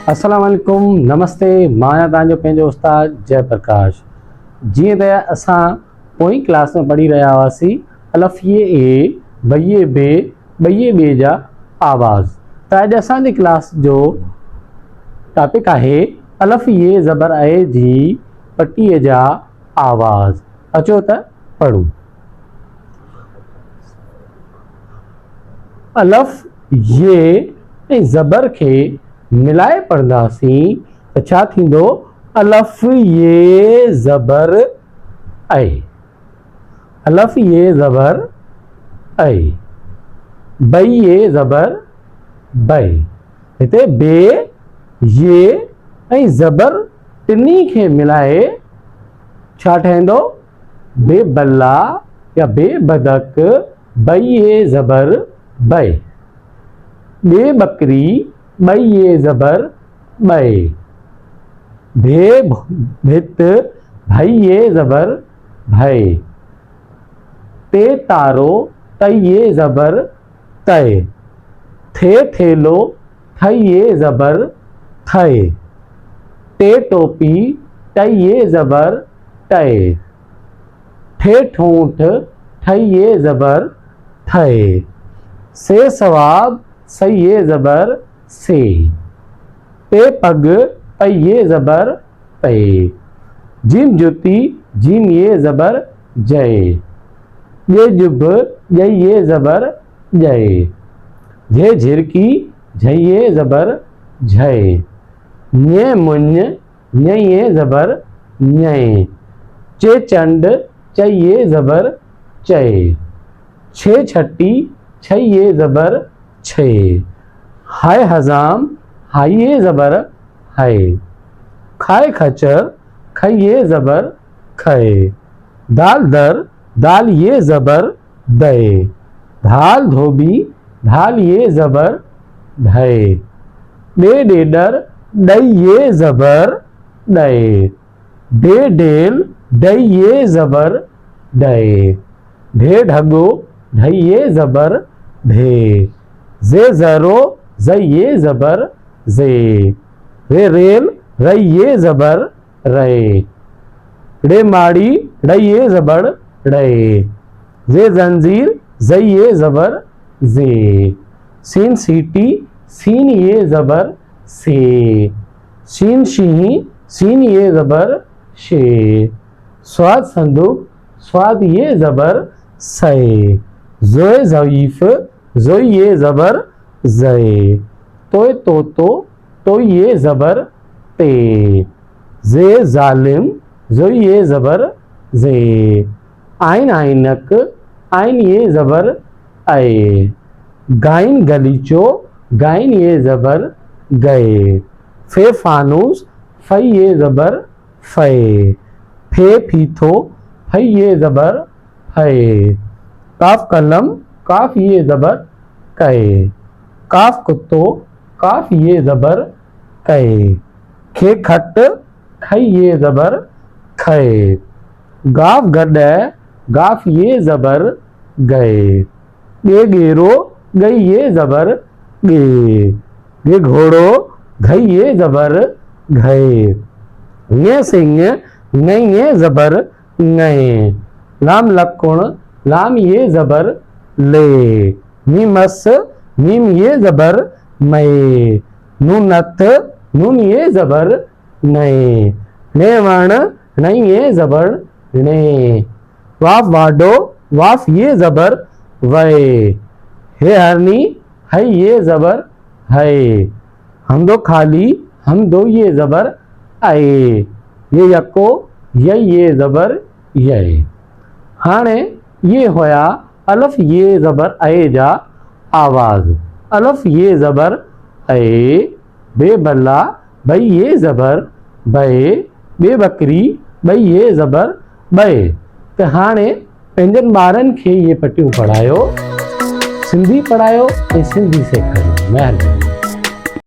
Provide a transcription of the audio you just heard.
अस्सलाम वालेकुम, नमस्ते। मां तव्हांजो पंहिंजो उस्ताद जयप्रकाश। जीअं त असां पोई क्लास में पढ़ी रहिया हुआसीं अलफ़िए ए, बइए बे, बइए बे जा आवाज़। त अॼु असांजी क्लास जो टॉपिक आहे अलफ़िए ज़बर ए जी पटीअ जा आवाज़। अचो त पढ़ूं। अलफ़ ये ऐं ज़बर खे मिलाए पढ़ंदासीं त छा थींदो? अलफ़ ये ज़बर ऐ, अलफ़ ये ज़बर ऐ, बई ये ज़बर बै। हिते बे, ये ऐं ज़बर टिनी खे मिलाए छा ठहंदो? बेबल्ला या बेबदक, बई ये ज़बर बै। बे बकरी, बई ये ज़बर बै। भे भित, भई ये ज़बर भै। ते तारो, तई ये ज़बर तै। थे थेलो, थई ये ज़बर थै। टे टोपी, टई ये ज़बर टै। ठे ठूंठ, ठई ये ज़बर ठै। से सवाब, सई ये ज़बर से। पे पग, पई ये ज़बर पे। जिम जुती, जीम ये ज़बर जय। जे जुब, जय ये ज़बर जय। झे झिरकी, झई ये ज़बर झय। ञे मुंज, ñय ये ज़बर ñय। चे चंड, चई ये ज़बर चय। छे छठी, छई ये ज़बर छे। हाय हजाम, हाई ये ज़बर हाय। खाए खचर, खई ये ज़बर खय। दाल दर, दाल ये ज़बर दय। धाल धोबी, धाल ये ज़बर धय। डे डेडर, डई ये ज़बर डय। डे डेल, डई ये ज़बर डय। ढे ढगो, ढई ये ज़बर ढे। जे ज़रो, जई ये ज़बर जे। रे रेल, रई ये ज़बर रे। रे माड़ी, रई ये ज़बर रे। जे जंजीर, जई ये ज़बर जे। सीन सीटी, सीन ये ज़बर से। शीन शीही, सीन ये ज़बर शे। स्वाद संदूक, स्वाद ये ज़बर सै। जोए ज़ईफ, जोई ये ज़बर जय। तोय तोतो, तोय ये ज़बर ते। जे जालिम, जोई ये ज़बर जे। आइन आइनक, आइन ये ज़बर ऐ। गाइन गलीचो, गाइन ये ज़बर गए। फे फानूस, फई ये ज़बर फै। फे फीथो, फई ये ज़बर फै। काफ कलम, काफ ये ज़बर कै। काफ कुत्तो, काफ ये ज़बर कै। खे खट, खई ये ज़बर खै। गाफ गॾै, गाफ ये ज़बर गए। गे गेरो, गई ये ज़बर गे। गे घोड़ो, घई ये ज़बर घय। ङे सिंह, ngई ये ज़बर ngय। लाम लकुण, लाम ये ज़बर ले। मीमस, मीम ये ज़बर मय। नूनथ, नून ये ज़बर नय। नेवण, नई ये ज़बर ने। वाफ वाडो, वाफ ये ज़बर वय। हे हरनी, हई ये ज़बर हय। हमदो खाली, हम दो ये ज़बर आए। ये यको, यई ये ज़बर यय। हाणे ये होया अलफ़ ये ज़बर ऐ जा आवाज़। अलफ़ ये ज़बर ऐ, बेबल्ला, बई ये ज़बर बै, बेबकरी, बई ये ज़बर बै। त हाणे पंहिंजनि ॿारनि खे ये पटियूं पढ़ायो, सिंधी पढ़ायो ऐं सिंधी सेखारियो। महिरबानी।